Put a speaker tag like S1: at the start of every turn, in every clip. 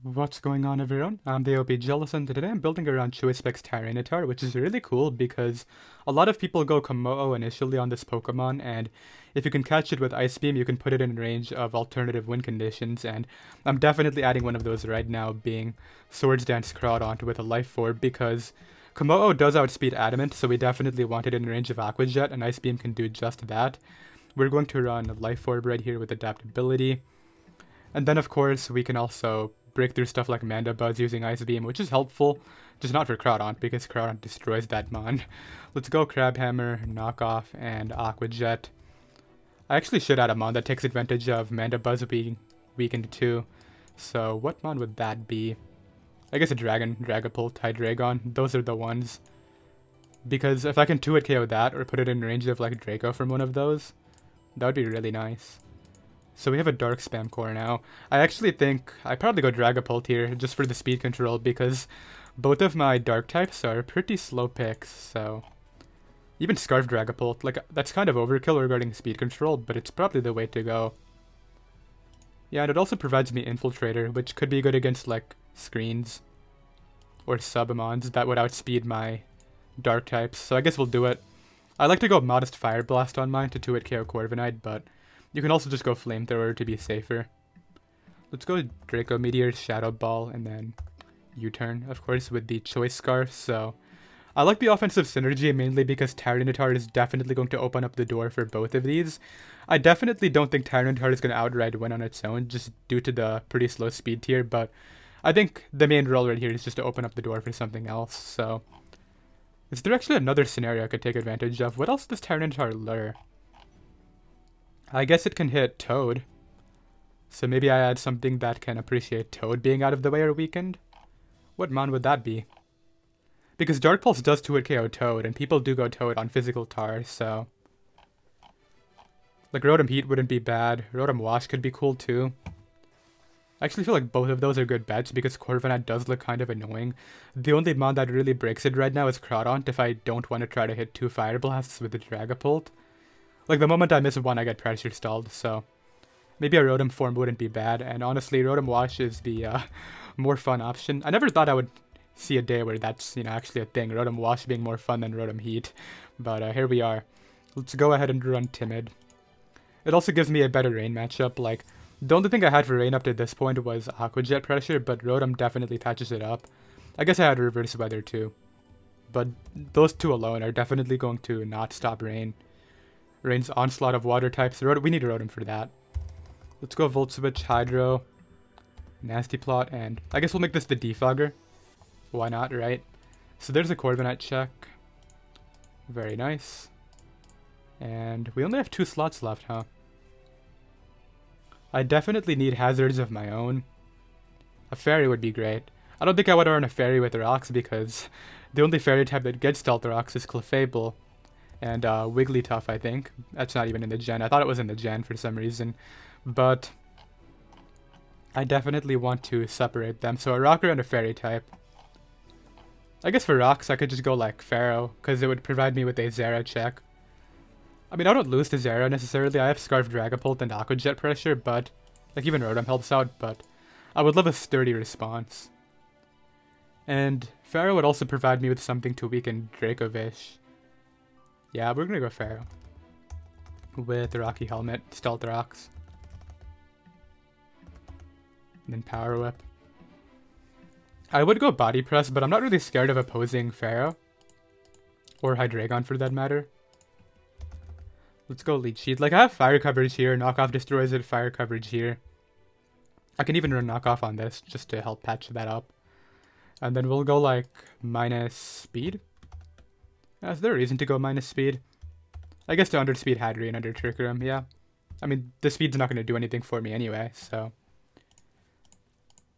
S1: What's going on, everyone? I'm the OPJellicent, and today I'm building around Specs Tyranitar, which is really cool because a lot of people go Kommo-o initially on this Pokemon, and if you can catch it with Ice Beam, you can put it in range of alternative win conditions, and I'm definitely adding one of those right now, being Swords Dance Crawdaunt with a Life Orb, because Kommo-o does outspeed Adamant, so we definitely want it in range of Aqua Jet, and Ice Beam can do just that. We're going to run Life Orb right here with Adaptability, and then of course we can also break through stuff like Mandibuzz using Ice Beam, which is helpful, just not for Crawdaunt, because Crawdaunt destroys that mon. Let's go Crabhammer, Knockoff, and Aqua Jet. I actually should add a mon that takes advantage of Mandibuzz being weakened too. So what mon would that be? I guess a Dragon, Dragapult, Hydreigon, those are the ones. Because if I can 2-hit KO that, or put it in range of like Draco from one of those, that would be really nice. So we have a Dark Spam Core now. I actually think I'd probably go Dragapult here, just for the speed control, because both of my Dark types are pretty slow picks, so... Even Scarf Dragapult, like, that's kind of overkill regarding speed control, but it's probably the way to go. Yeah, and it also provides me Infiltrator, which could be good against, like, screens. Or Submons that would outspeed my Dark types, so I guess we'll do it. I like to go Modest Fire Blast on mine to 2-hit KO Corviknight, but... You can also just go Flamethrower to be safer. Let's go Draco Meteor, Shadow Ball, and then U-turn, of course, with the Choice Scarf. So I like the offensive synergy mainly because Tyranitar is definitely going to open up the door for both of these. I definitely don't think Tyranitar is going to outright win on its own, just due to the pretty slow speed tier, but I think the main role right here is just to open up the door for something else. So is there actually another scenario I could take advantage of? What else does Tyranitar lure? I guess it can hit Toad. So maybe I add something that can appreciate Toad being out of the way or weakened? What mon would that be? Because Dark Pulse does 2-hit KO Toad, and people do go Toad on physical tar, so... Like, Rotom Heat wouldn't be bad. Rotom Wash could be cool too. I actually feel like both of those are good bets because Corviknight does look kind of annoying. The only mon that really breaks it right now is Crawdaunt if I don't want to try to hit 2 Fire Blasts with the Dragapult. Like, the moment I miss one, I get pressure stalled, so... Maybe a Rotom form wouldn't be bad, and honestly, Rotom Wash is the more fun option. I never thought I would see a day where that's, actually a thing, Rotom Wash being more fun than Rotom Heat. But here we are. Let's go ahead and run Timid. It also gives me a better rain matchup. Like, the only thing I had for rain up to this point was Aqua Jet pressure, but Rotom definitely patches it up. I guess I had Reverse Weather too. But those two alone are definitely going to not stop rain. Rain's onslaught of water types. We need a Rotom for that. Let's go Volt Switch, Hydro, Nasty Plot, and I guess we'll make this the Defogger. Why not, right? So there's a Corviknight check. Very nice. And we only have 2 slots left, huh? I definitely need hazards of my own. A Fairy would be great. I don't think I would run a Fairy with Rocks because the only Fairy type that gets Stealth Rocks is Clefable. And Wigglytuff, I think. That's not even in the gen. I thought it was in the gen for some reason. But I definitely want to separate them. So a Rocker and a Fairy type. I guess for Rocks, I could just go like Pharaoh, because it would provide me with a Zera check. I mean, I don't lose to Zera necessarily. I have Scarf Dragapult and Aqua Jet pressure, but... Like, even Rotom helps out, but... I would love a sturdy response. And Pharaoh would also provide me with something to weaken Dracovish. Yeah, we're gonna go Pharaoh. With the Rocky Helmet, Stealth Rocks. And then Power Whip. I would go Body Press, but I'm not really scared of opposing Pharaoh. Or Hydreigon for that matter. Let's go Leech Seed. Like, I have Fire coverage here, Knockoff destroys it, Fire coverage here. I can even run Knockoff on this, just to help patch that up. And then we'll go, like, minus Speed. Is there a reason to go minus Speed? I guess to underspeed Hadry and under Trick Room, yeah. I mean, the speed's not going to do anything for me anyway, so...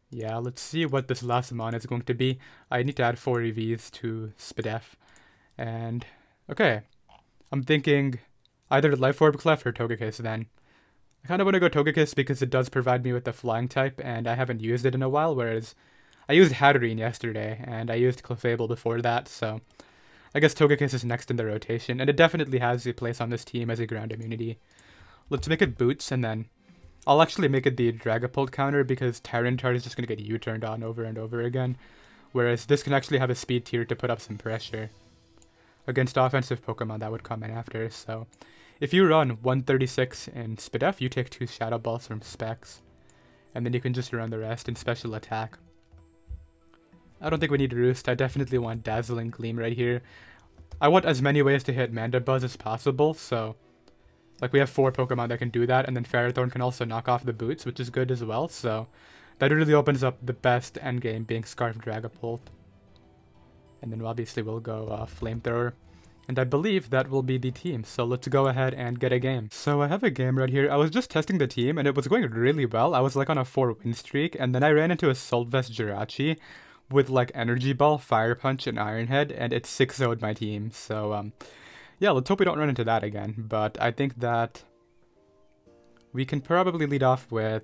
S1: Yeah, let's see what this last mon is going to be. I need to add 4 EVs to Spadef. And, okay. I'm thinking either Life Orb Clef or Togekiss then. I kind of want to go Togekiss because it does provide me with the Flying type, and I haven't used it in a while, whereas I used Hatterene yesterday, and I used Clefable before that, so... I guess Togekiss is next in the rotation, and it definitely has a place on this team as a ground immunity. Let's make it Boots, and then I'll actually make it the Dragapult counter because Tyranitar is just going to get U-turned on over and over again. Whereas this can actually have a speed tier to put up some pressure against offensive Pokemon that would come in after. So if you run 136 in Spidef, you take 2 Shadow Balls from Specs. And then you can just run the rest in Special Attack. I don't think we need Roost. I definitely want Dazzling Gleam right here. I want as many ways to hit Mandibuzz as possible, so like we have 4 Pokemon that can do that, and then Ferrothorn can also knock off the boots, which is good as well, so that really opens up the best endgame being Scarf Dragapult. And then obviously we'll go Flamethrower. And I believe that will be the team, so let's go ahead and get a game. So I have a game right here. I was just testing the team, and it was going really well. I was like on a 4-win streak, and then I ran into a Assault Vest Jirachi with like Energy Ball, Fire Punch, and Iron Head, and it 6-0'd my team, so yeah, let's hope we don't run into that again. But I think that we can probably lead off with...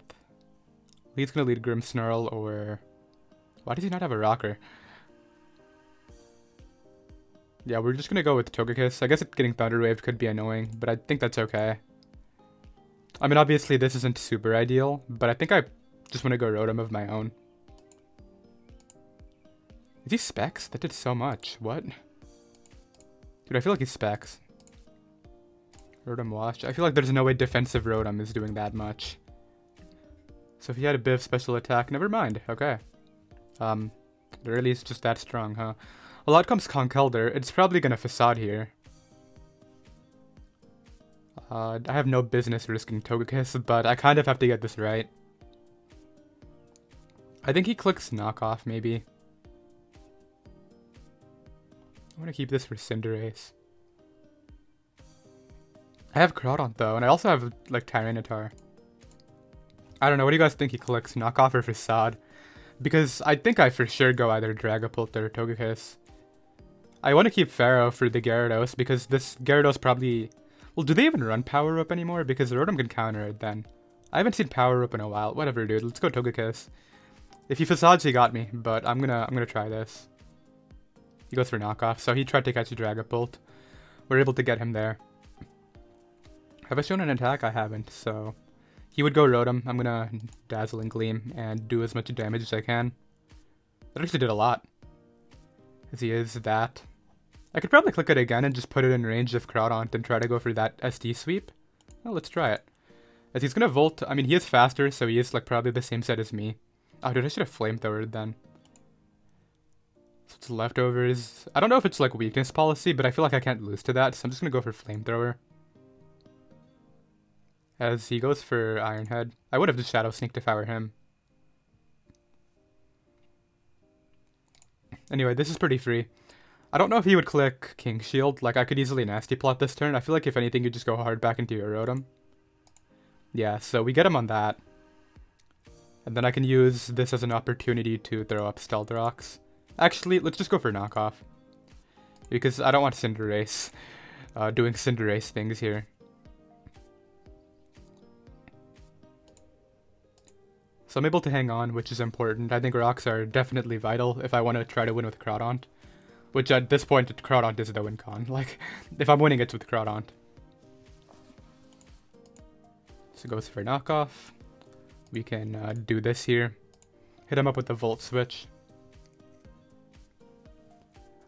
S1: He's going to lead Grimmsnarl, or... Why does he not have a rocker? Yeah, we're just going to go with Togekiss. I guess getting Thunder Wave could be annoying, but I think that's okay. I mean, obviously this isn't super ideal, but I think I just want to go Rotom of my own. Is he Specs? That did so much. What? Dude, I feel like he's Specs. Rotom Wash. I feel like there's no way defensive Rotom is doing that much. So if he had a bit of special attack, never mind. Okay. Really is just that strong, huh? Well, out comes Conkeldurr. It's probably gonna Facade here. I have no business risking Togekiss, but I kind of have to get this right. I think he clicks Knockoff, maybe. I'm gonna keep this for Cinderace. I have Crawdaunt though, and I also have like Tyranitar. I don't know, what do you guys think he clicks? Knockoff or Facade? Because I think I for sure go either Dragapult or Togekiss. I want to keep Pharaoh for the Gyarados because this Gyarados probably... Well, do they even run Power Up anymore? Because the Rotom can counter it then. I haven't seen Power Up in a while. Whatever, dude. Let's go Togekiss. If he Facades, he got me, but I'm gonna try this. He goes for Knockoff, so he tried to catch a Dragapult. We're able to get him there. Have I shown an attack? I haven't, so... He would go Rotom. I'm gonna Dazzling Gleam and do as much damage as I can. That actually did a lot. As he is that. I could probably click it again and just put it in range of Crawdaunt and try to go for that SD sweep. Well, let's try it. As he's gonna Volt, I mean, he is faster, so he is like probably the same set as me. Oh, dude, I should have Flamethrowered then. So it's leftovers. I don't know if it's like weakness policy, but I feel like I can't lose to that, so I'm just gonna go for Flamethrower. As he goes for Iron Head. I would have just Shadow Sneaked if I were him. Anyway, this is pretty free. I don't know if he would click King Shield. Like, I could easily Nasty Plot this turn. I feel like if anything, you just go hard back into your Rotom. Yeah, so we get him on that. And then I can use this as an opportunity to throw up Stealth Rocks. Actually, let's just go for Knockoff. Because I don't want Cinderace doing Cinderace things here. So I'm able to hang on, which is important. I think rocks are definitely vital if I want to try to win with Crawdaunt. Which at this point, Crawdaunt is the win con. Like, if I'm winning, it's with Crawdaunt. So it goes for Knockoff. We can do this here. Hit him up with the Volt Switch.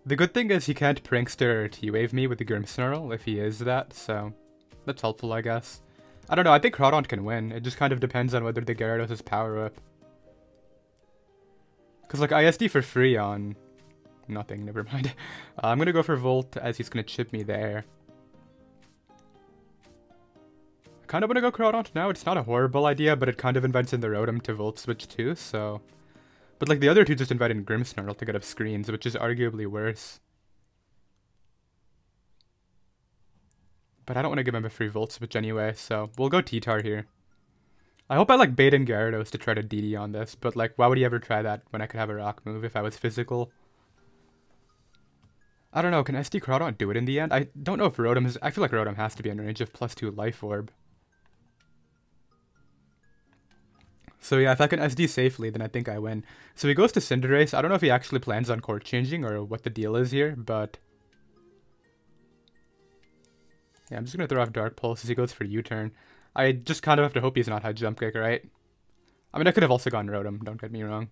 S1: The good thing is he can't Prankster or T-Wave me with the Grimmsnarl if he is that, so that's helpful, I guess. I don't know, I think Crawdaunt can win. It just kind of depends on whether the Gyarados has Power Up. Because, like, ISD for free on... Nothing, never mind. I'm gonna go for Volt as he's gonna chip me there. I kind of want to go Crawdaunt now. It's not a horrible idea, but it kind of invites in the Rotom to Volt Switch too, so... But, like, the other two just invite in Grimmsnarl to get up screens, which is arguably worse. But I don't want to give him a free Volt Switch anyway, so we'll go T-Tar here. I hope I like bait in Gyarados to try to DD on this, but like, why would he ever try that when I could have a rock move if I was physical? I don't know, can SD Crawdaunt do it in the end? I don't know if Rotom is... I feel like Rotom has to be in range of +2 Life Orb. So yeah, if I can SD safely, then I think I win. So he goes to Cinderace. I don't know if he actually plans on court changing or what the deal is here, but... Yeah, I'm just going to throw off Dark Pulse as he goes for U-turn. I just kind of have to hope he's not had Jump Kick, right? I mean, I could have also gone Rotom, don't get me wrong.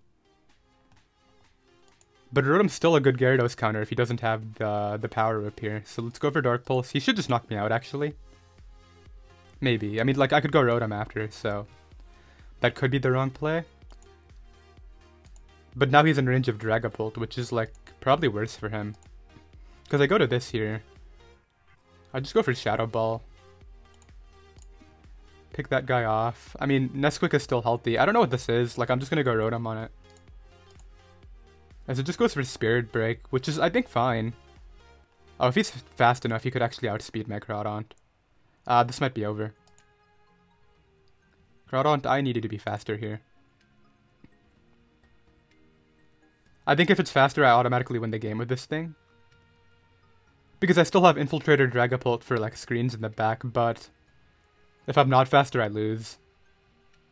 S1: But Rotom's still a good Gyarados counter if he doesn't have the power up here. So let's go for Dark Pulse. He should just knock me out, actually. Maybe. I mean, like, I could go Rotom after, so... that could be the wrong play. But now he's in range of Dragapult, which is, like, probably worse for him. Because I go to this here. I just go for Shadow Ball. Pick that guy off. I mean, Nesquik is still healthy. I don't know what this is. Like, I'm just gonna go Rotom on it. As it just goes for Spirit Break, which is, I think, fine. Oh, if he's fast enough, he could actually outspeed my Crawdaunt. This might be over. Crawdaunt, I needed to be faster here. I think if it's faster, I automatically win the game with this thing. Because I still have Infiltrator Dragapult for, like, screens in the back, but... if I'm not faster, I lose.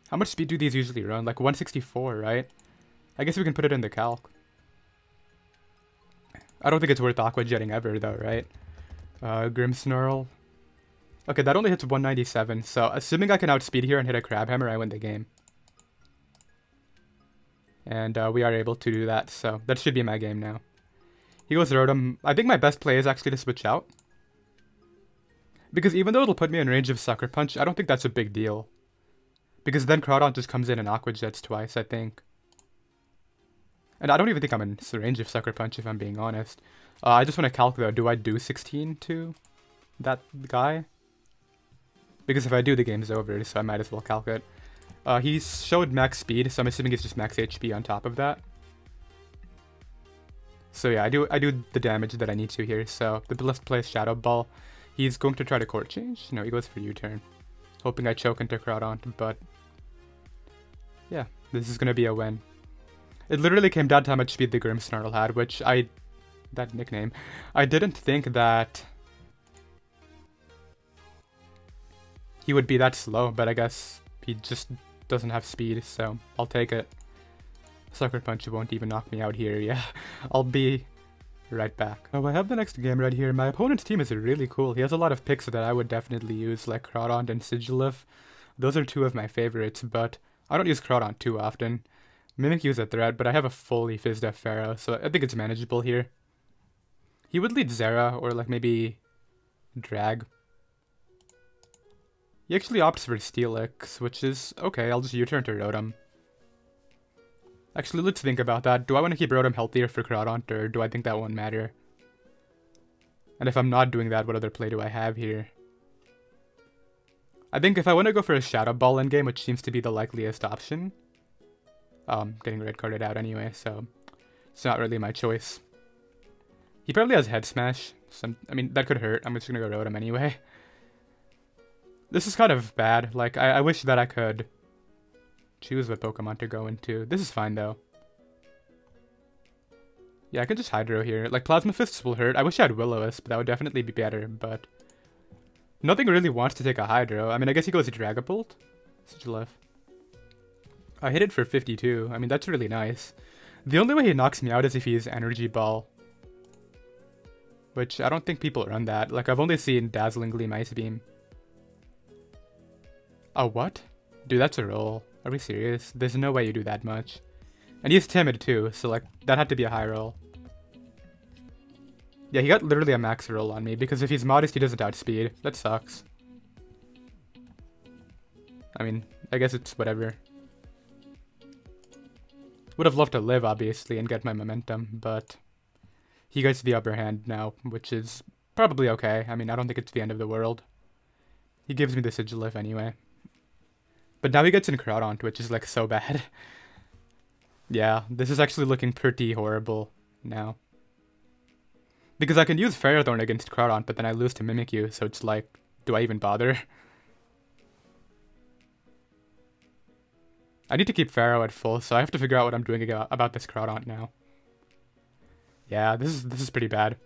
S1: How much speed do these usually run? Like 164, right? I guess we can put it in the calc. I don't think it's worth Aqua Jetting ever, though, right? Grimmsnarl. Okay, that only hits 197, so assuming I can outspeed here and hit a Crabhammer, I win the game. And we are able to do that, so that should be my game now. He goes Rotom. I think my best play is actually to switch out. Because even though it'll put me in range of Sucker Punch, I don't think that's a big deal. Because then Crawdaunt just comes in and Aqua Jets twice, I think. And I don't even think I'm in range of Sucker Punch, if I'm being honest. I just want to calc, though. Do I do 16 to that guy? Because if I do, the game's over, so I might as well calc it. He showed max speed, so I'm assuming it's just max HP on top of that. So yeah, I do the damage that I need to here. So the best play is Shadow Ball. He's going to try to court change. No, he goes for U-turn. Hoping I choke into Crawdaunt, but... yeah, this is going to be a win. It literally came down to how much speed the Grimmsnarl had, which that nickname. I didn't think that he would be that slow, but I guess he just doesn't have speed, so I'll take it. Sucker Punch won't even knock me out here, yeah. I'll be right back. Oh, I have the next game right here. My opponent's team is really cool. He has a lot of picks that I would definitely use, like Crawdaunt and Sigilif. Those are two of my favorites, but I don't use Crawdaunt too often. Mimikyu is a threat, but I have a fully fizzed up Pharaoh, so I think it's manageable here. He would lead Zera, or like maybe Drag. He actually opts for Steelix, which is okay. I'll just U-turn to Rotom. Actually, let's think about that. Do I want to keep Rotom healthier for Crawdaunt, or do I think that won't matter? And if I'm not doing that, what other play do I have here? I think if I want to go for a Shadow Ball endgame, which seems to be the likeliest option... getting red carded out anyway, so it's not really my choice. He probably has Head Smash. I mean, that could hurt. I'm just gonna go Rotom anyway. This is kind of bad. Like, I wish that I could choose what Pokemon to go into. This is fine, though. Yeah, I can just Hydro here. Like, Plasma Fists will hurt. I wish I had Will-O-Wisp, but that would definitely be better, but... nothing really wants to take a Hydro. I mean, I guess he goes to Dragapult. Sigilif. I hit it for 52. I mean, that's really nice. The only way he knocks me out is if he uses Energy Ball. Which, I don't think people run that. Like, I've only seen Dazzling Gleam Ice Beam. Oh, what? Dude, that's a roll. Are we serious? There's no way you do that much. And he's timid too, so like, that had to be a high roll. Yeah, he got literally a max roll on me, because if he's modest, he doesn't outspeed. That sucks. I mean, I guess it's whatever. Would have loved to live, obviously, and get my momentum, but he gets the upper hand now, which is probably okay. I mean, I don't think it's the end of the world. He gives me the Sigilif anyway. But now he gets in Crawdaunt, which is, like, so bad. Yeah, this is actually looking pretty horrible now. Because I can use Ferrothorn against Crawdaunt, but then I lose to Mimikyu, so it's like, do I even bother? I need to keep Pharaoh at full, so I have to figure out what I'm doing about this Crawdaunt now. Yeah, this is pretty bad.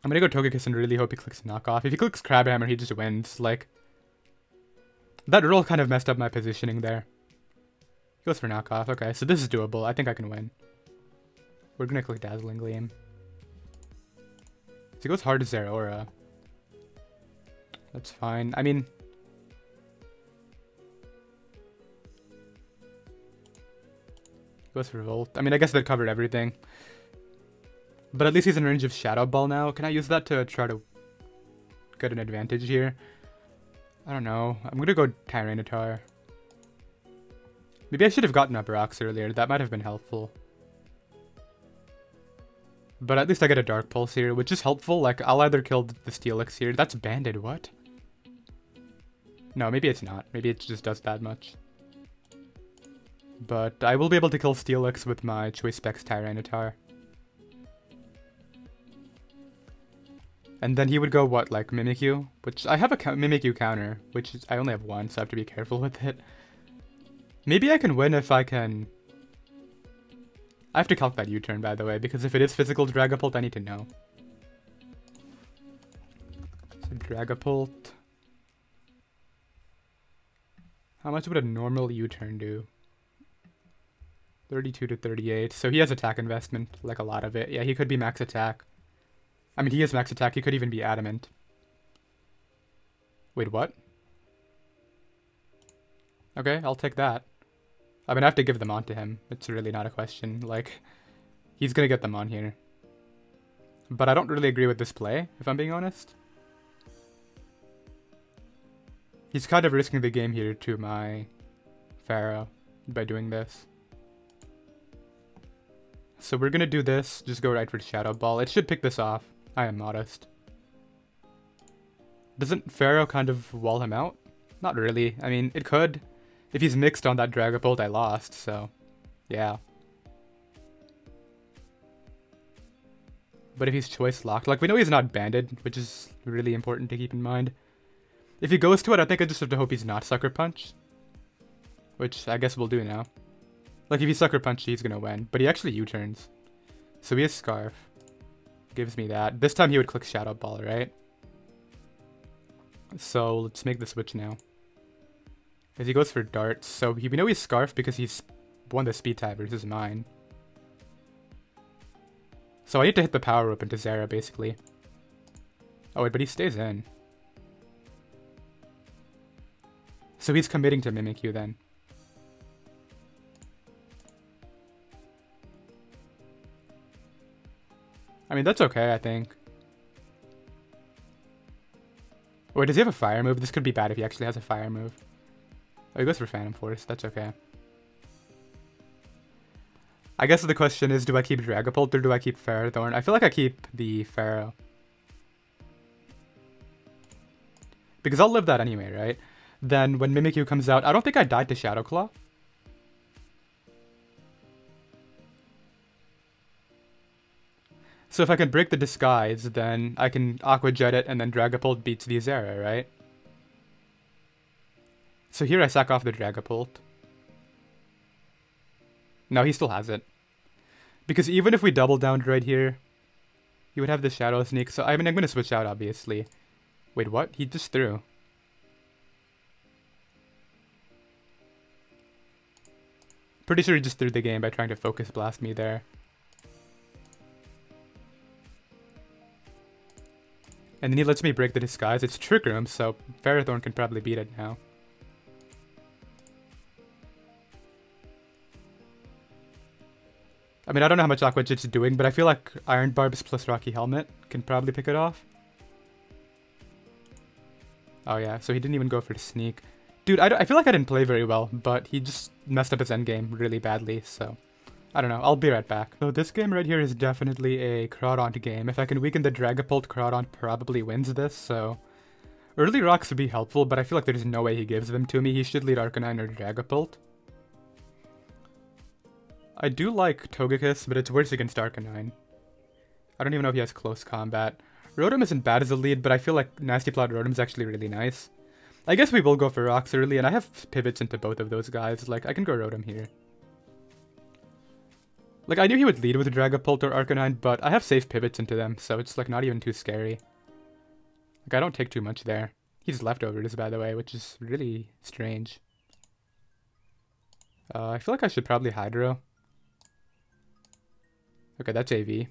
S1: I'm gonna go Togekiss and really hope he clicks Knockoff. If he clicks Crabhammer, he just wins. Like, that roll kind of messed up my positioning there. He goes for Knockoff. Okay, so this is doable. I think I can win. We're gonna click Dazzling Gleam. So he goes hard to Zeraora. That's fine. I mean, Goes for Volt. I mean, I guess that covered everything. But at least he's in range of Shadow Ball now. Can I use that to try to get an advantage here? I don't know. I'm gonna go Tyranitar. Maybe I should have gotten up rocks earlier. That might have been helpful. But at least I get a Dark Pulse here, which is helpful. Like, I'll either kill the Steelix here. That's banded, what? No, maybe it's not. Maybe it just does that much. But I will be able to kill Steelix with my Choice Specs Tyranitar. And then he would go, what, like Mimikyu? Which, I have a Mimikyu counter, which is, I only have one, so I have to be careful with it. Maybe I can win if I can... I have to calc that U-turn, by the way, because if it is physical Dragapult, I need to know. So Dragapult... How much would a normal U-turn do? 32 to 38, so he has attack investment, like a lot of it. Yeah, he could be max attack. I mean, he is max attack, he could even be adamant. Wait, what? Okay, I'll take that. I mean, I have to give them on to him. It's really not a question. Like, he's gonna get them on here. But I don't really agree with this play, if I'm being honest. He's kind of risking the game here to my Pharaoh by doing this. So we're gonna do this, just go right for Shadow Ball. It should pick this off. I am modest. Doesn't Pharaoh kind of wall him out? Not really. I mean, it could. If he's mixed on that Dragapult, I lost, so yeah. But if he's choice locked, like we know he's not banded, which is really important to keep in mind. If he goes to it, I think I just have to hope he's not Sucker Punch. Which I guess we'll do now. Like if he's Sucker Punch, he's gonna win. But he actually U-turns. So he has Scarf. Gives me that. This time he would click Shadow Ball, right? So let's make the switch now. As he goes for darts, so we know he's Scarf because he's won the speed tie versus mine. So I need to hit the power up into Zera, basically. Oh wait, but he stays in. So he's committing to Mimikyu then. I mean, that's okay, I think. Wait, does he have a fire move? This could be bad if he actually has a fire move. Oh, he goes for Phantom Force. That's okay. I guess the question is, do I keep Dragapult or do I keep Ferrothorn? I feel like I keep the Pharaoh. Because I'll live that anyway, right? Then when Mimikyu comes out, I don't think I died to Shadow Claw. So if I can break the disguise, then I can Aqua Jet it and then Dragapult beats the Zera, right? So here I sack off the Dragapult. No, he still has it. Because even if we double downed right here, he would have the Shadow Sneak. So I mean, I'm going to switch out, obviously. Wait, what? He just threw. Pretty sure he just threw the game by trying to Focus Blast me there. And then he lets me break the disguise. It's Trick Room, so Ferrothorn can probably beat it now. I mean, I don't know how much Aqua Jet's doing, but I feel like Iron Barbs plus Rocky Helmet can probably pick it off. Oh yeah, so he didn't even go for the sneak. Dude, I feel like I didn't play very well, but he just messed up his endgame really badly, so... I don't know, I'll be right back. So this game right here is definitely a Crawdaunt game. If I can weaken the Dragapult, Crawdaunt probably wins this, so... Early rocks would be helpful, but I feel like there's no way he gives them to me. He should lead Arcanine or Dragapult. I do like Togekiss, but it's worse against Arcanine. I don't even know if he has close combat. Rotom isn't bad as a lead, but I feel like Nasty Plot Rotom's actually really nice. I guess we will go for rocks early, and I have pivots into both of those guys. Like, I can go Rotom here. Like, I knew he would lead with Dragapult or Arcanine, but I have safe pivots into them, so it's, like, not even too scary. Like, I don't take too much there. He's leftovers, by the way, which is really strange. I feel like I should probably Hydro. Okay, that's AV.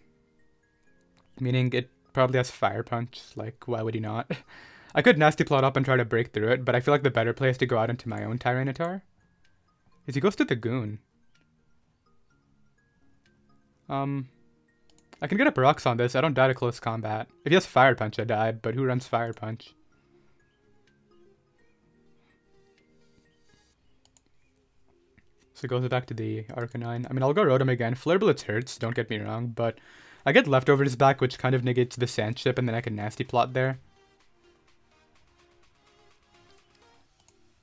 S1: Meaning it probably has Fire Punch. Like, why would he not? I could Nasty Plot up and try to break through it, but I feel like the better play is to go out into my own Tyranitar. He goes to the Goon. I can get up rocks on this. I don't die to close combat. If he has Fire Punch, I die, but who runs Fire Punch? So it goes back to the Arcanine. I mean, I'll go Rotom again. Flare Blitz hurts, don't get me wrong, but I get Leftovers back, which kind of negates the Sand Chip, and then I can Nasty Plot there.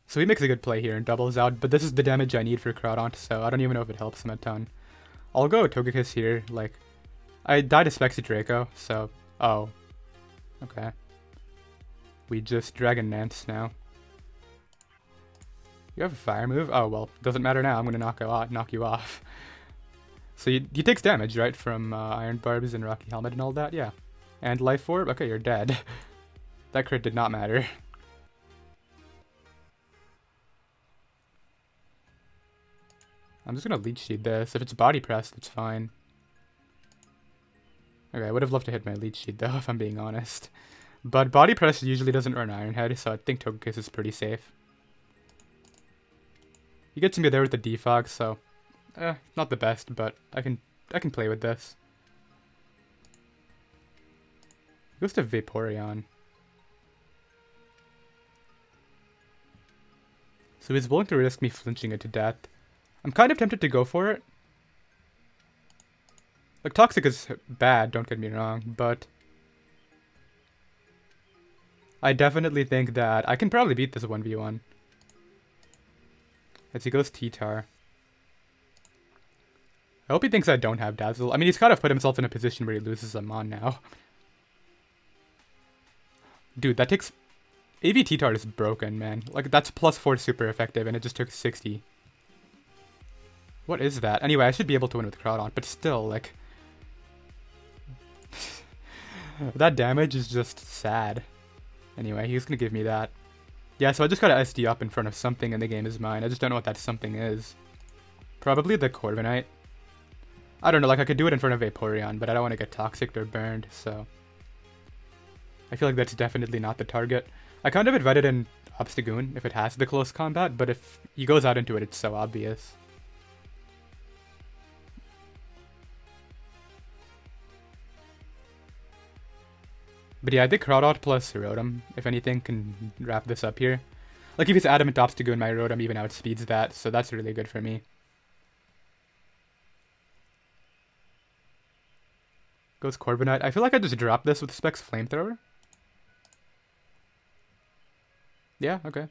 S1: So he makes a good play here and doubles out, but this is the damage I need for Crawdaunt, so I don't even know if it helps him a ton. I'll go Togekiss here, like, I died to Specs Draco, so, oh, okay. We just Dragon Nance now. You have a fire move? Oh, well, doesn't matter now, I'm gonna knock you off. So he takes damage, right, from Iron Barbs and Rocky Helmet and all that, yeah. And Life Orb? Okay, you're dead. That crit did not matter. I'm just gonna Leech Seed this. If it's Body Press, that's fine. Okay, I would have loved to hit my Leech Seed though, if I'm being honest. But Body Press usually doesn't run Iron Head, so I think Togekiss is pretty safe. He gets me there with the Defog, so not the best, but I can play with this. He goes to Vaporeon. So he's willing to risk me flinching it to death. I'm kind of tempted to go for it. Like, Toxic is bad, don't get me wrong, but I definitely think that I can probably beat this 1v1. As he goes T-Tar. I hope he thinks I don't have Dazzle. I mean, he's kind of put himself in a position where he loses a Mon now. Dude, that takes... AV T-Tar is broken, man. Like, that's +4 super effective, and it just took 60. What is that? Anyway, I should be able to win with Crawdaunt, but still, like... that damage is just sad. Anyway, he's gonna give me that. Yeah, so I just gotta SD up in front of something and the game is mine. I just don't know what that something is. Probably the Corviknight. I don't know, like I could do it in front of Vaporeon, but I don't want to get Toxic or burned, so... I feel like that's definitely not the target. I kind of invited in Obstagoon if it has the close combat, but if he goes out into it, it's so obvious. But yeah, I think Crawdaunt plus Rotom, if anything, can wrap this up here. Like, if it's Adamant Obstagoon, my Rotom even outspeeds that, so that's really good for me. Goes Corviknight. I feel like I just dropped this with Specs Flamethrower. Yeah, okay.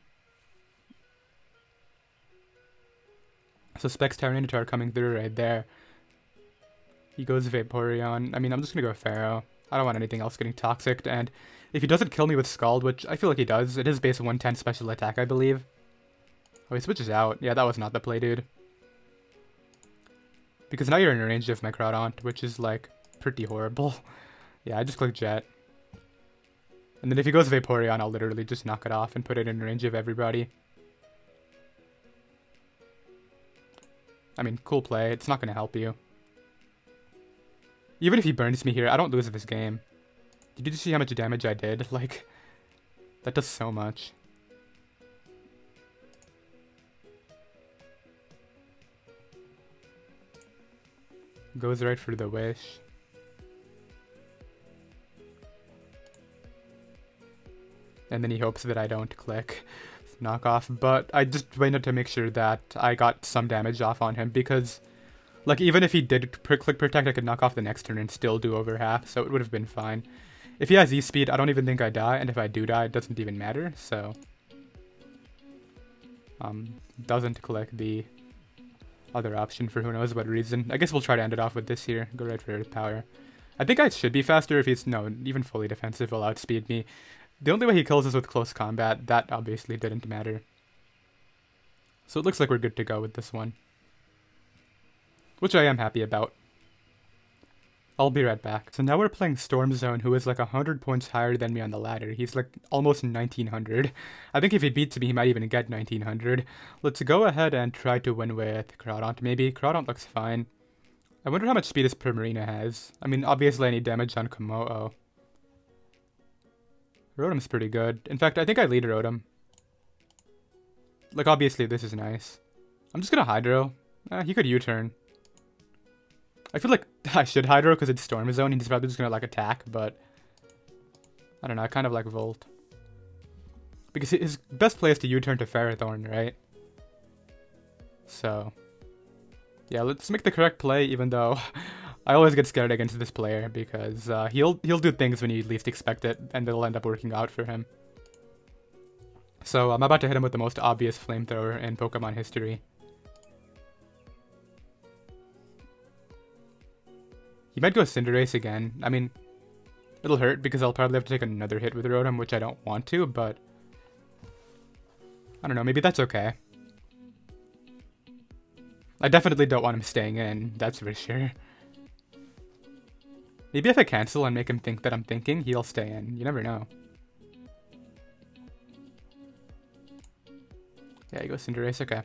S1: So Specs Tyranitar coming through right there. He goes Vaporeon. I mean, I'm just gonna go Pharaoh. I don't want anything else getting Toxic, and if he doesn't kill me with Scald, which I feel like he does, it is base 110 special attack, I believe. Oh, he switches out. Yeah, that was not the play, dude. Because now you're in range of my Crawdaunt, which is, like, pretty horrible. Yeah, I just click Jet. And then if he goes Vaporeon, I'll literally just knock it off and put it in range of everybody. I mean, cool play. It's not going to help you. Even if he burns me here, I don't lose this game. Did you see how much damage I did? Like, that does so much. Goes right for the Wish. And then he hopes that I don't click knock off, but I just waited to make sure that I got some damage off on him, because like, even if he did click Protect, I could knock off the next turn and still do over half, so it would have been fine. If he has E-Speed, I don't even think I die, and if I do die, it doesn't even matter, so... doesn't click the other option for who knows what reason. I guess we'll try to end it off with this here, go right for Earth Power. I think I should be faster if he's, no, even fully defensive will outspeed me. The only way he kills is with close combat, that obviously didn't matter. So it looks like we're good to go with this one. Which I am happy about. I'll be right back. So now we're playing Storm Zone, who is like 100 points higher than me on the ladder. He's like almost 1900. I think if he beats me, he might even get 1900. Let's go ahead and try to win with Crawdaunt, maybe. Crawdaunt looks fine. I wonder how much speed this Primarina has. I mean, obviously I need damage on Kommo-o. Rotom's pretty good. In fact, I think I lead Rotom. Like, obviously this is nice. I'm just gonna Hydro. He could U-turn. I feel like I should Hydro because it's Storm Zone. He's probably just gonna like attack, but I don't know. I kind of like Volt because his best play is to U-turn to Ferrothorn, right? So yeah, let's make the correct play. Even though I always get scared against this player because he'll do things when you least expect it, and it'll end up working out for him. So I'm about to hit him with the most obvious Flamethrower in Pokemon history. He might go Cinderace again. I mean, it'll hurt because I'll probably have to take another hit with Rotom, which I don't want to, but I don't know, maybe that's okay. I definitely don't want him staying in, that's for sure. Maybe if I cancel and make him think that I'm thinking, he'll stay in. You never know. Yeah, he goes Cinderace, okay.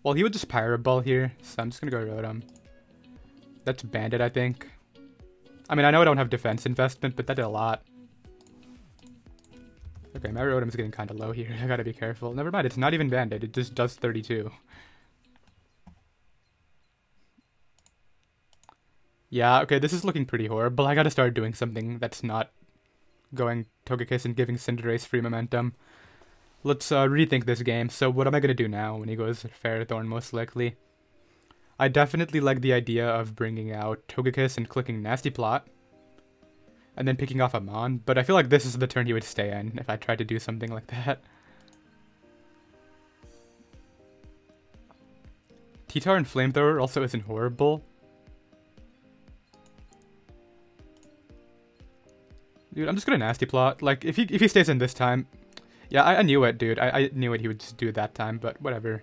S1: Well, he would just Pyro Ball here, so I'm just gonna go Rotom. That's Bandit, I think. I mean, I know I don't have defense investment, but that did a lot. Okay, my Rotom's getting kind of low here. I gotta be careful. Never mind, it's not even Bandit. It just does 32. Yeah, okay, this is looking pretty horrible. I gotta start doing something that's not going Togekiss and giving Cinderace free momentum. Let's rethink this game. So what am I gonna do now when he goes Ferrothorn, most likely? I definitely like the idea of bringing out Togekiss and clicking Nasty Plot, and then picking off a Mon, but I feel like this is the turn he would stay in if I tried to do something like that. T-Tar and Flamethrower also isn't horrible. Dude, I'm just gonna Nasty Plot. Like, if he stays in this time... Yeah, I knew it, dude. I knew what he would just do that time, but whatever.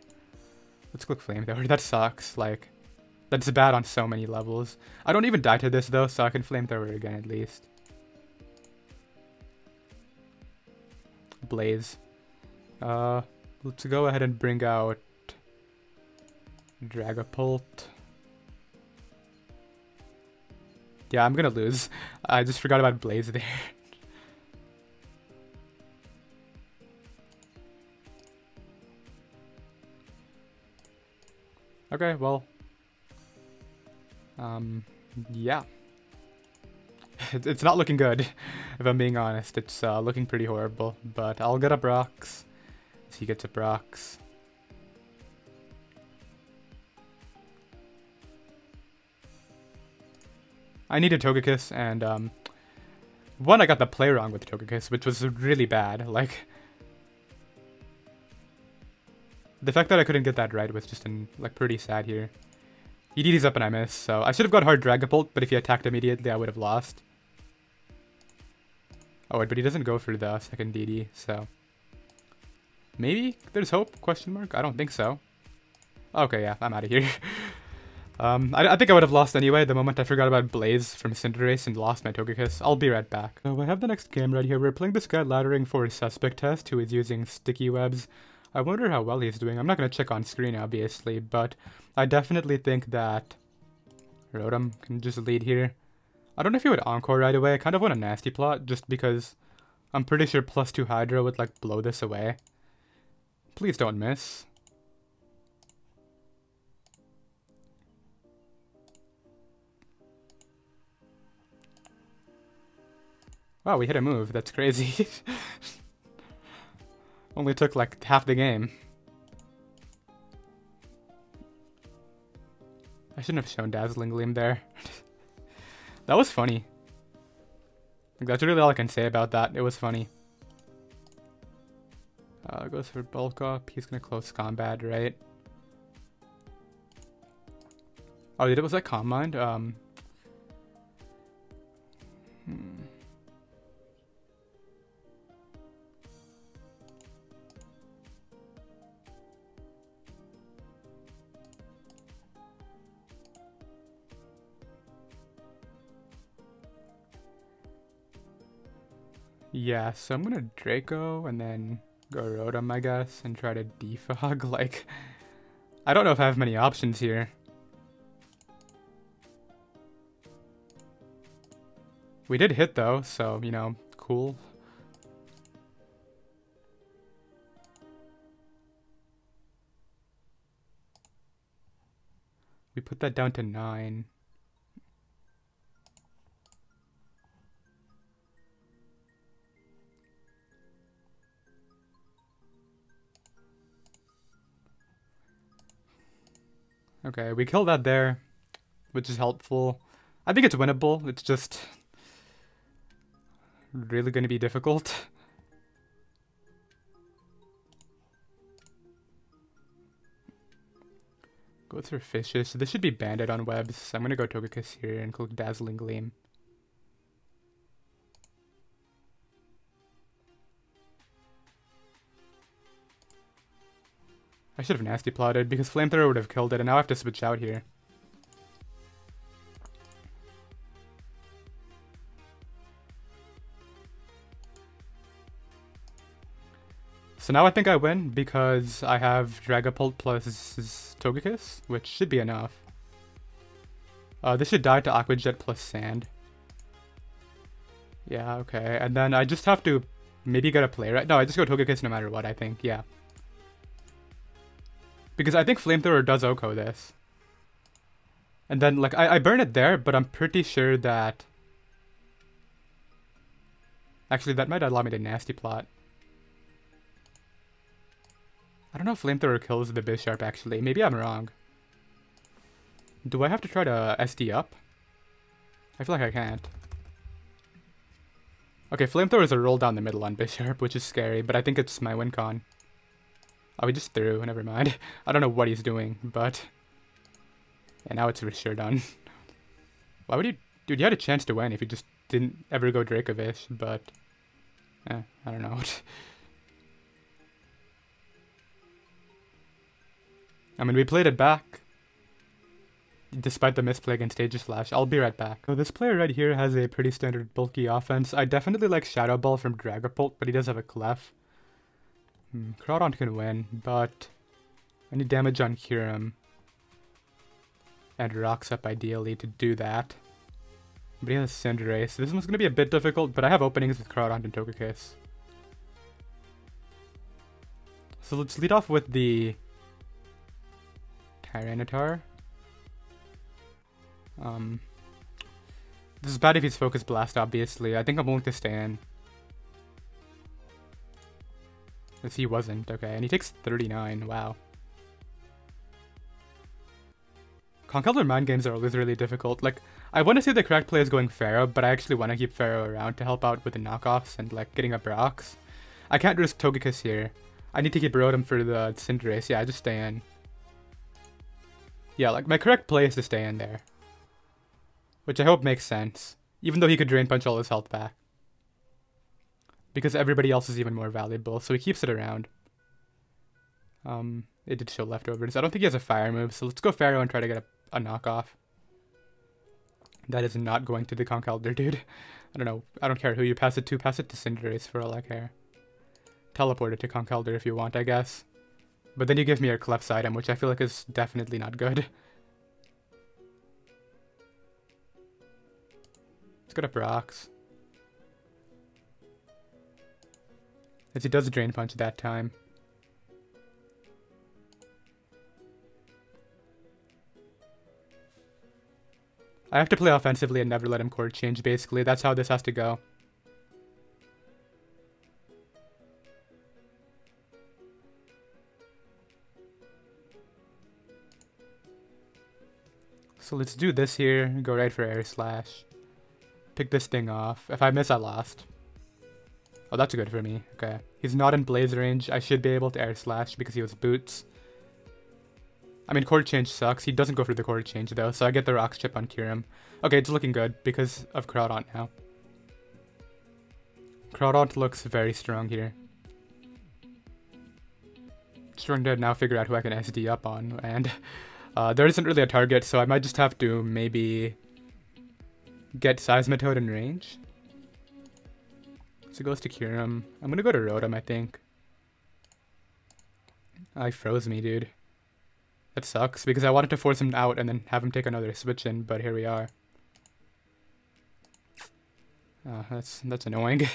S1: Let's click Flamethrower. That sucks. Like, that's bad on so many levels. I don't even die to this, though, so I can Flamethrower again, at least. Blaze. Let's go ahead and bring out Dragapult. Yeah, I'm gonna lose. I just forgot about Blaze there. Okay, well. Yeah. It's not looking good, if I'm being honest. It's looking pretty horrible, but I'll get up rocks. So he gets up rocks. I needed Togekiss, and one, I got the play wrong with Togekiss, which was really bad. Like, the fact that I couldn't get that right was just like pretty sad here. He DD's up and I miss, so I should have got hard Dragapult, but if he attacked immediately, I would have lost. Oh wait, but he doesn't go for the second DD, so maybe there's hope? Question mark? I don't think so. Okay, yeah, I'm out of here. I think I would have lost anyway the moment I forgot about Blaze from Cinderace and lost my Togekiss. I'll be right back. So I have the next game right here. We're playing this guy laddering for a Suspect Test who is using sticky webs. I wonder how well he's doing. I'm not going to check on screen, obviously, but I definitely think that Rotom can just lead here. I don't know if he would Encore right away. I kind of want a Nasty Plot just because I'm pretty sure +2 Hydro would like blow this away. Please don't miss. Wow, we hit a move. That's crazy. Only took like half the game. I shouldn't have shown Dazzling Gleam there. That was funny. Like, that's really all I can say about that. It was funny. Goes for Bulk Up. He's gonna close combat, right? Oh, was that Calm Mind? Yeah, so I'm gonna Draco and then go Rotom, I guess, and try to defog. Like, I don't know if I have many options here. We did hit though, so, you know, cool. We put that down to 9. Okay, we killed that there, which is helpful. I think it's winnable. It's just really going to be difficult. Go through fishes. So this should be banded on webs. So I'm going to go Togekiss here and click Dazzling Gleam. I should have nasty plotted because Flamethrower would have killed it, and now I have to switch out here. So now I think I win because I have Dragapult plus Togekiss, which should be enough. This should die to Aqua Jet plus Sand. Yeah, okay. And then I just have to maybe get a play, right? No, I just go Togekiss no matter what, I think. Yeah. Because I think Flamethrower does OHKO this. And then, like, I burn it there, but I'm pretty sure that... Actually, that might allow me to nasty plot. I don't know if Flamethrower kills the Bisharp, actually. Maybe I'm wrong. Do I have to try to SD up? I feel like I can't. Okay, Flamethrower is a roll down the middle on Bisharp, which is scary, but I think it's my win con. Oh, he just threw. Never mind. I don't know what he's doing, but... Yeah, now it's for sure done. Why would you... Dude, you had a chance to win if you just didn't ever go Dracovish, but... I don't know. I mean, we played it back. Despite the misplay against Aegislash. I'll be right back. So this player right here has a pretty standard bulky offense. I definitely like Shadow Ball from Dragapult, but he does have a Clef. Crawdaunt can win, but I need damage on Kyurem. And Rocks up ideally to do that. But he has Cinderace. So this one's going to be a bit difficult, but I have openings with Crawdaunt and Togekiss. So let's lead off with the Tyranitar. This is bad if he's Focus Blast, obviously. I think I'm willing to stay in. Yes, he wasn't. Okay, and he takes 39. Wow. Conkeldurr Mind Games are always really difficult. Like, I want to say the correct play is going Pharaoh, but I actually want to keep Pharaoh around to help out with the knockoffs and, like, getting up rocks. I can't risk Togekiss here. I need to keep Rotom for the Cinderace. Yeah, I just stay in. Yeah, like, my correct play is to stay in there. Which I hope makes sense. Even though he could Drain Punch all his health back. Because everybody else is even more valuable, so he keeps it around. It did show leftovers. I don't think he has a fire move, so let's go Pharaoh and try to get a knockoff. That is not going to the Conkeldurr, dude. I don't know. I don't care who you pass it to. Pass it to Cinderace for all I care. Teleport it to Conkeldurr if you want, I guess. But then you give me a Clef's item, which I feel like is definitely not good. Let's get up rocks. As he does a Drain Punch that time. I have to play offensively and never let him court change, basically. That's how this has to go. So let's do this here. Go right for Air Slash. Pick this thing off. If I miss, I lost. Oh, that's good for me. Okay. He's not in Blaze range. I should be able to Air Slash because he was Boots. I mean, Chord Change sucks. He doesn't go for the Chord Change, though, so I get the Rocks Chip on Kyurem. Okay, it's looking good because of Crawdaunt now. Crawdaunt looks very strong here. Just trying to now figure out who I can SD up on, and there isn't really a target, so I might just have to maybe get Seismitoad in range. So it goes to Kyurem. I'm gonna go to Rotom, I think. Oh, he froze me, dude. That sucks, because I wanted to force him out and then have him take another switch in, but here we are. Oh, that's annoying.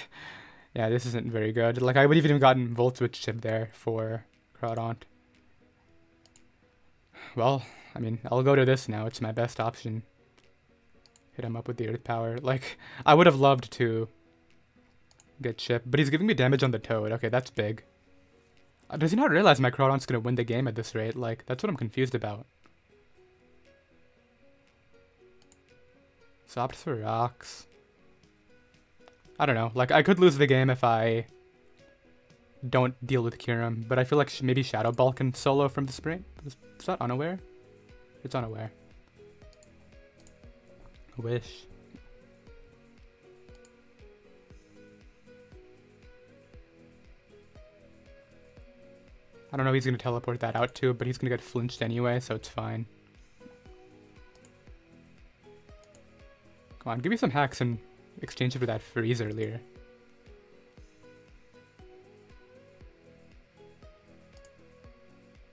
S1: Yeah, this isn't very good. Like, I would have even gotten Volt Switch Chip there for Crawdaunt. Well, I mean, I'll go to this now. It's my best option. Hit him up with the Earth Power. Like, I would have loved to get chipped, but he's giving me damage on the Toad. Okay, that's big. Does he not realize my Crawdaunt's gonna win the game at this rate? Like, that's what I'm confused about. So opt for rocks. I don't know. Like, I could lose the game if I don't deal with Kyurem, but I feel like maybe Shadow Ball can solo from the spring. Is that unaware? It's unaware. Wish. I don't know if he's going to teleport that out too, but he's going to get flinched anyway, so it's fine. Come on, give me some hacks in exchange for that freeze earlier.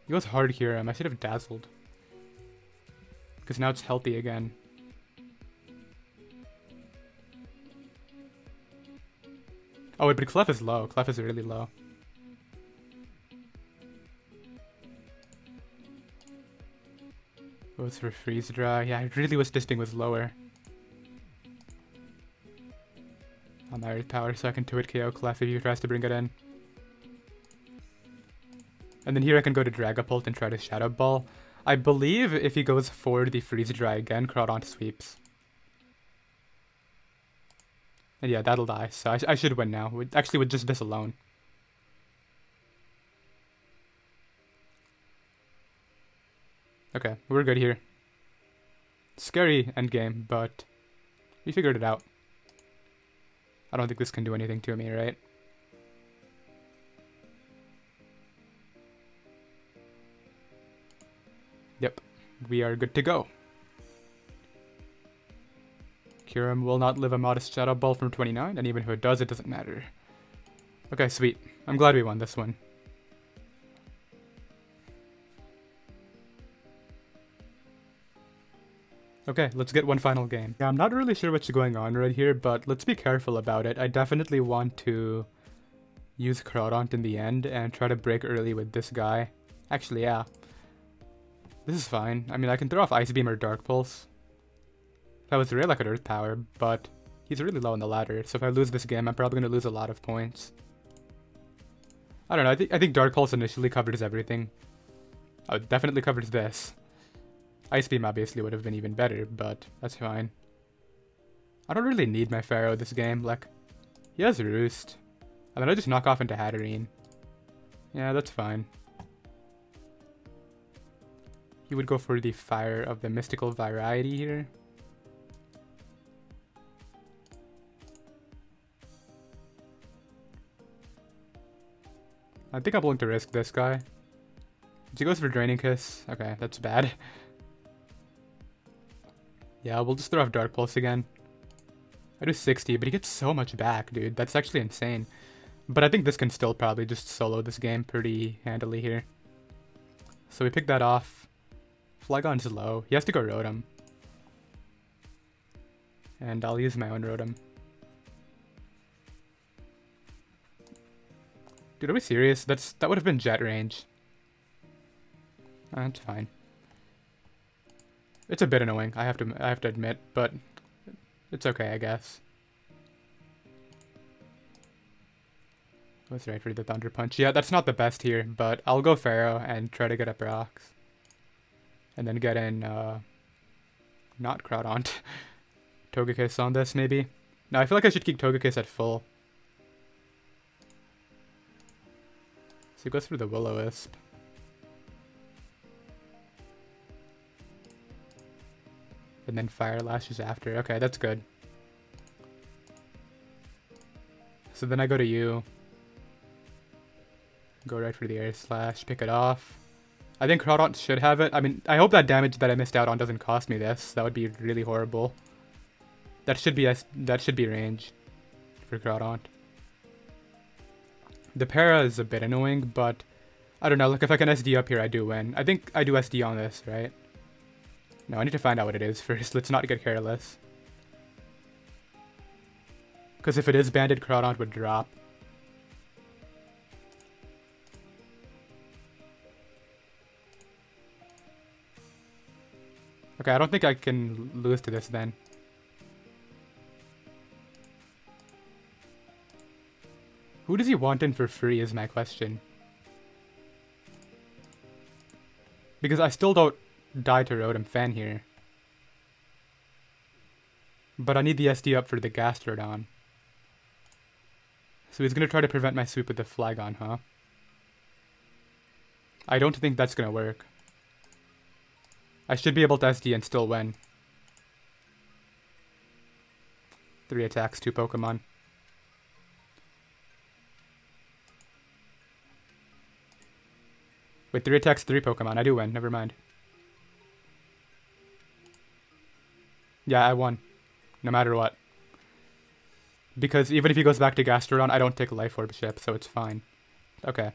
S1: He goes hard here. I should have dazzled. Because now it's healthy again. Oh, wait, but Clef is low. Clef is really low. Goes for freeze dry. Yeah, I really wish this thing was lower. On my Earth Power, so I can 2-hit KO Clef if he tries to bring it in. And then here I can go to Dragapult and try to Shadow Ball. I believe if he goes for the freeze dry again, Crawdaunt sweeps. And yeah, that'll die, so I should win now. Actually, with just this alone. Okay, we're good here. Scary endgame, but we figured it out. I don't think this can do anything to me, right? Yep, we are good to go. Kyurem will not live a modest Shadow Ball from 29, and even if it does, it doesn't matter. Okay, sweet. I'm glad we won this one. Okay, let's get one final game. Yeah, I'm not really sure what's going on right here, but let's be careful about it. I definitely want to use Crawdaunt in the end and try to break early with this guy. Actually, yeah. This is fine. I mean, I can throw off Ice Beam or Dark Pulse. That was rare, like an Earth Power, but he's really low on the ladder, so if I lose this game, I'm probably going to lose a lot of points. I don't know, I think Dark Pulse initially covers everything. Oh, it definitely covers this. Ice Beam obviously would have been even better, but that's fine. I don't really need my Pharaoh this game, like, he has Roost. And then I just knock off into Hatterene. Yeah, that's fine. He would go for the Fire of the Mystical Variety here. I think I'm willing to risk this guy. He goes for Draining Kiss. Okay, that's bad. Yeah, we'll just throw off Dark Pulse again. I do 60, but he gets so much back, dude. That's actually insane. But I think this can still probably just solo this game pretty handily here. So we pick that off. Flygon's low. He has to go Rotom. And I'll use my own Rotom. Dude, are we serious? That would have been Jet range. That's fine. It's a bit annoying, I have to admit, but it's okay, I guess. Let's right for the Thunder Punch. Yeah, that's not the best here, but I'll go Pharaoh and try to get up rocks. And then get in, not Crawdaunt. Togekiss on this, maybe? No, I feel like I should keep Togekiss at full. So he goes for the Will-O-Wisp. And then Fire Lashes after. Okay, that's good. So then I go to you. Go right for the Air Slash, pick it off. I think Crawdaunt should have it. I mean, I hope that damage that I missed out on doesn't cost me this. That would be really horrible. That should be range for Crawdaunt. The Para is a bit annoying, but I don't know. Like, if I can SD up here, I do win. I think I do SD on this, right? No, I need to find out what it is first. Let's not get careless. Because if it is Banded, Crawdaunt would drop. Okay, I don't think I can lose to this then. Who does he want in for free is my question. Because I still don't die to Rotom Fan here. But I need the SD up for the Gastrodon. So he's going to try to prevent my sweep with the Flygon, huh? I don't think that's going to work. I should be able to SD and still win. 3 attacks, 2 Pokemon. With 3 attacks, 3 Pokemon, I do win, never mind. Yeah, I won. No matter what. Because even if he goes back to Gastrodon, I don't take Life Orb ship, so it's fine. Okay.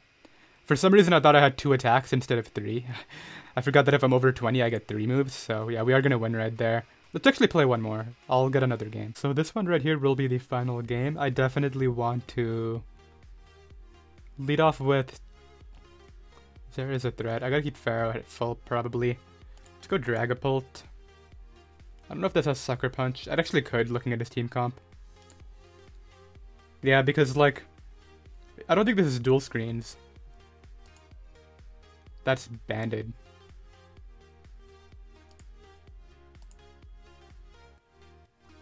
S1: For some reason, I thought I had 2 attacks instead of 3. I forgot that if I'm over 20, I get 3 moves, so yeah, we are going to win right there. Let's actually play one more. I'll get another game. So this one right here will be the final game. I definitely want to lead off with... There is a threat. I gotta keep Pharaoh at full, probably. Let's go Dragapult. I don't know if this has Sucker Punch. I actually could, looking at his team comp. Yeah, because, like... I don't think this is dual screens. That's banded.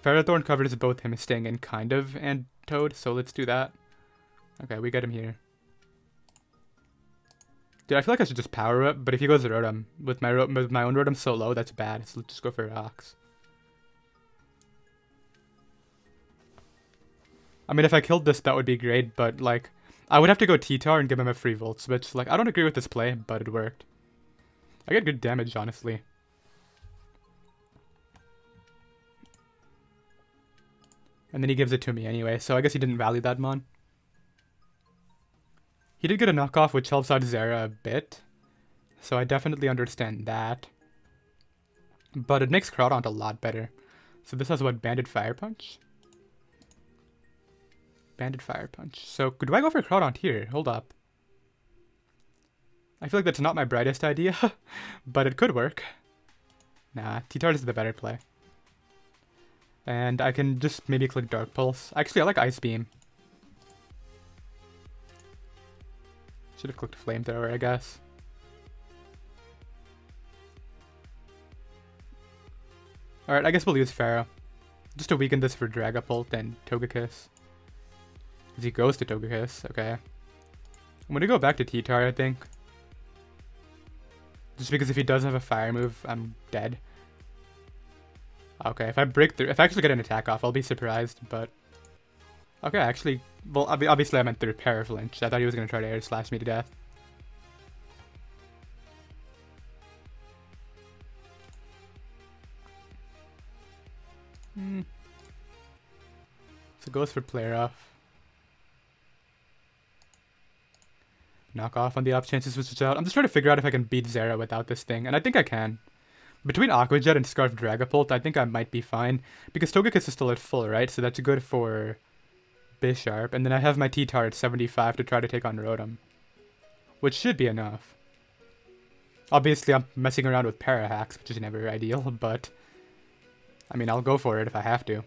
S1: Ferrothorn covers both him staying in, kind of, and Toad, so let's do that. Okay, we get him here. Dude, I feel like I should just power up, but if he goes Rotom, with my own Rotom so low, that's bad, so let's just go for Rocks. I mean, if I killed this, that would be great, but, like, I would have to go T-Tar and give him a free Volt Switch. Like, I don't agree with this play, but it worked. I get good damage, honestly. And then he gives it to me anyway, so I guess he didn't value that Mon. He did get a knockoff, which helps out Zera a bit. So I definitely understand that. But it makes Crawdaunt a lot better. So this has what, Banded Fire Punch? Banded Fire Punch. So do I go for Crawdaunt here? Hold up. I feel like that's not my brightest idea, but it could work. Nah, T-Tart is the better play. And I can just maybe click Dark Pulse. Actually, I like Ice Beam. Should have clicked Flamethrower, I guess. Alright, I guess we'll use Pharaoh. Just to weaken this for Dragapult and Togekiss. Because he goes to Togekiss, okay. I'm gonna go back to T-Tar, I think. Just because if he does have a fire move, I'm dead. Okay, if I break through, if I actually get an attack off, I'll be surprised, but... Okay, actually, well, obviously I meant through Para Flinch. I thought he was going to try to Air Slash me to death. So it goes for Player Off. Knock off on the off chances to switch out. I'm just trying to figure out if I can beat Zera without this thing, and I think I can. Between Aqua Jet and Scarf Dragapult, I think I might be fine. Because Togekiss is still at full, right? So that's good for Bisharp. And then I have my T-Tar at 75 to try to take on Rotom. Which should be enough. Obviously, I'm messing around with Para Hacks, which is never ideal, but... I mean, I'll go for it if I have to.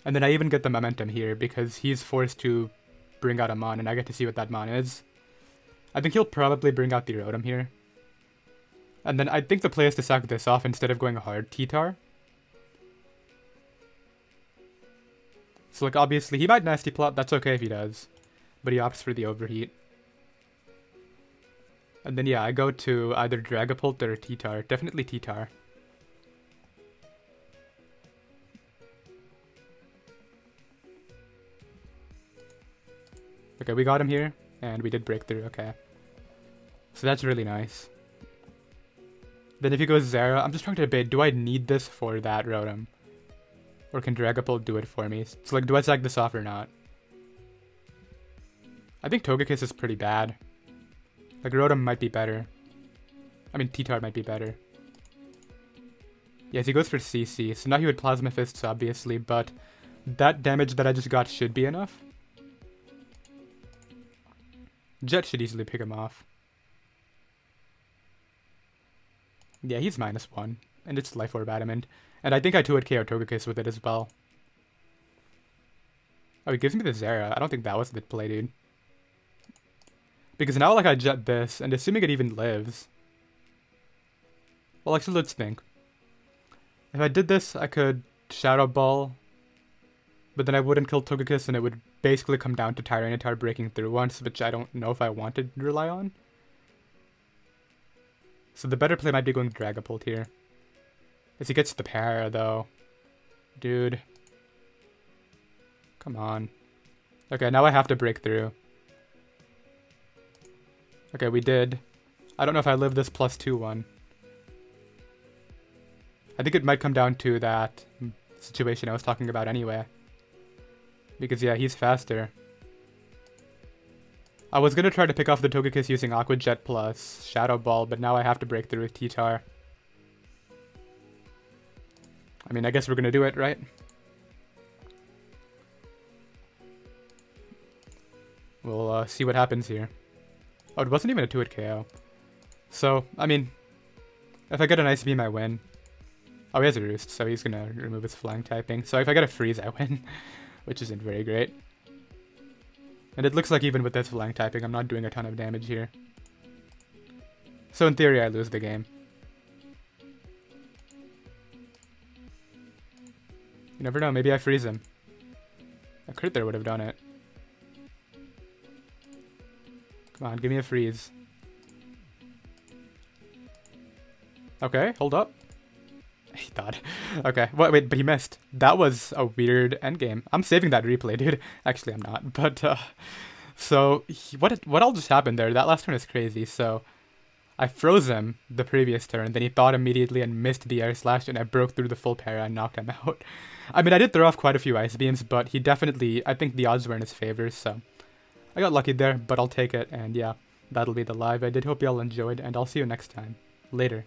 S1: And then I even get the momentum here, because he's forced to bring out a Mon, and I get to see what that Mon is. I think he'll probably bring out the Rotom here. And then I think the play is to sack this off instead of going hard T-Tar. So like obviously he might Nasty Plot, that's okay if he does. But he opts for the Overheat. And then yeah, I go to either Dragapult or T-Tar. Definitely T-Tar. Okay, we got him here. And we did break through, okay. So that's really nice. Then if he goes Zera, I'm just trying to debate, do I need this for that Rotom? Or can Dragapult do it for me? So like, do I sack this off or not? I think Togekiss is pretty bad. Like, Rotom might be better. I mean, T-Tar might be better. Yes, he goes for CC, so now he would Plasma Fists, obviously, but that damage that I just got should be enough. Jet should easily pick him off. Yeah, he's -1. And it's Life Orb Adamant. And I think I 2-hit KO Togekiss with it as well. Oh, he gives me the Zera. I don't think that was the play, dude. Because now, like, I jet this, and assuming it even lives. Well, actually, let's think. If I did this, I could Shadow Ball, but then I wouldn't kill Togekiss, and it would basically come down to Tyranitar breaking through once, which I don't know if I want to rely on. So the better play might be going Dragapult here. As he gets the para, though. Dude. Come on. Okay, now I have to break through. Okay, we did. I don't know if I live this +2 one. I think it might come down to that situation I was talking about anyway. Because, yeah, he's faster. I was gonna try to pick off the Togekiss using Aqua Jet plus Shadow Ball, but now I have to break through with T-Tar. I mean, I guess we're gonna do it, right? We'll see what happens here. Oh, it wasn't even a 2-hit KO. So, I mean, if I get an Ice Beam, I win. Oh, he has a Roost, so he's gonna remove his Flying typing. So if I get a Freeze, I win, which isn't very great. And it looks like even with this Flying typing, I'm not doing a ton of damage here. So in theory, I lose the game. You never know, maybe I freeze him. A crit there would have done it. Come on, give me a freeze. Okay, hold up. He thought. Okay, wait, but he missed. That was a weird endgame. I'm saving that replay, dude. Actually, I'm not. But, so, what all just happened there? That last turn is crazy. So, I froze him the previous turn, then he thought immediately and missed the Air Slash, and I broke through the full para and knocked him out. I mean, I did throw off quite a few Ice Beams, but he definitely, I think the odds were in his favor, so I got lucky there, but I'll take it, and yeah, that'll be the live. I did hope y'all enjoyed, and I'll see you next time. Later.